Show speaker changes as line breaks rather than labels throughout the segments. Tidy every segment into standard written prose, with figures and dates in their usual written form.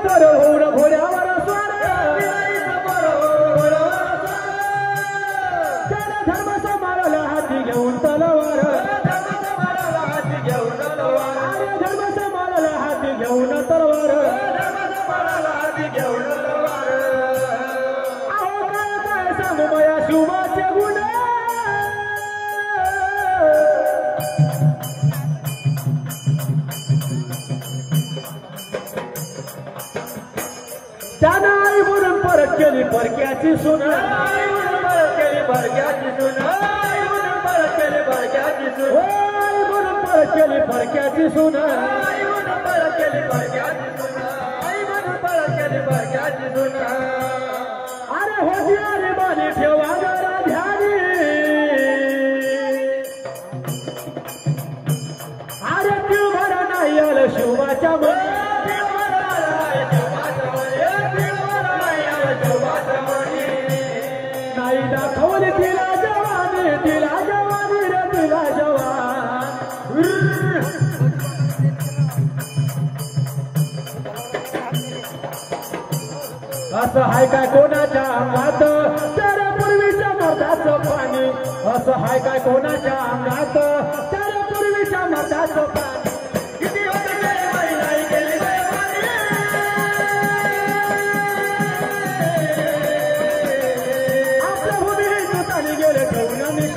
पर होऊन घोड्यावर स्वार त्याने धर्म समाराला हाती घेऊन तलवार धर्म समाराला हाती घेऊन तलवार अहो काय सांगू मया शिवाचे गुण त्यानं आई म्हणून परत केली परक्याची सून आई म्हणून परत केली परक्याची सून आई म्हणून परत केली परक्याची सून आई म्हणून परत केली परक्याची सून आई म्हणून परत केली परक्याची सून आई म्हणून परत केली परक्याची सून अरे होती अरे बाली ठेवा जरा ध्यानी अरे तू भरा नाही आलं शिवाच्या मनी नाही दाखवली तिला जवानी रे तिला जवान असं हाय काय कोणाच्या अंगात त्याला पूर्वीच्या मताचं पाणी असं हाय काय कोणाच्या अंगात त्याला पूर्वीच्या मताचं पाणी किती होते नाही गेली आपल्या भूमी तुतानी गेले ठेवून मी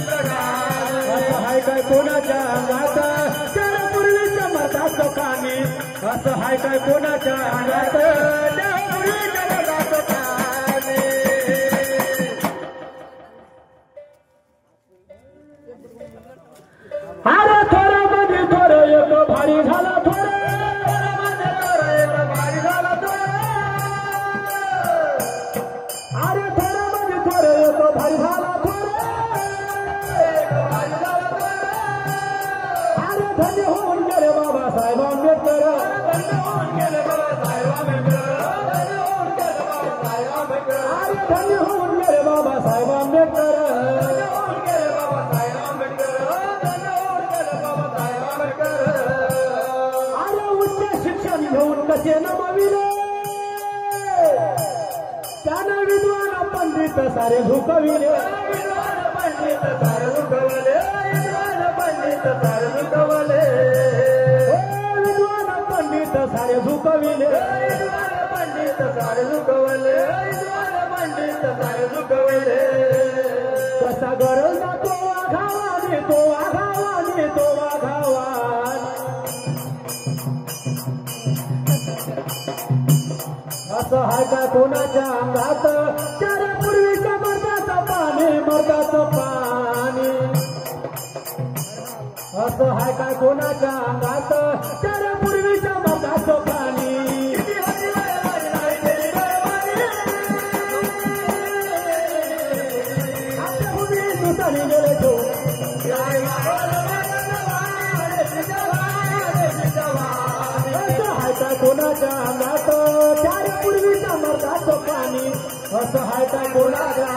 असं हाय काय कोणाच्या अंगात त्याला पूर्वीच्या मताचं पाणी असं हाय काय कोणाच्या अंगात त्या पूर्वीच्या मताचं पाणी अरे थोडा मध्ये थोडं एक भारी झाला थोडं एक भारी झाला अरे थोडा मध्ये थोडं एक भारी झाला अरे धन्य होऊन गेले बाबासाहेब आंबेडकर धन्य होऊन गेले बाबासाहेब आंबेडकर अरे धन्य होऊन गेले बाबासाहेब आंबेडकर अरे उच्च शिक्षण घेऊन कसे नमविले त्यानं विद्वान पंडित सारे झुकविले विद्वान पंडित सारे झुकवले विद्वान पंडित सारे झुकवले विद्वान पंडित सारे झुकविले विद्वान पंडित सारे झुकवले विद्वान पंडित सारे झुकवले कसा गरज तो आघावाने तो आघावाने तो आघावान असं हाय का कोणाच्या अंगात त्याला पूर्वीच्या मर्दाचं पाणी मर्दाचं पाणी असं हाय काय कोणाच्या अंगात त्याला पूर्वीच्या मर्दाचं पाणी आपल्या भूमी तुतानी गेले तो असं हाय काय कोणाच्या अंगात त्याला पूर्वीच्या मर्दाचं पाणी असं हाय काय कोणाच्या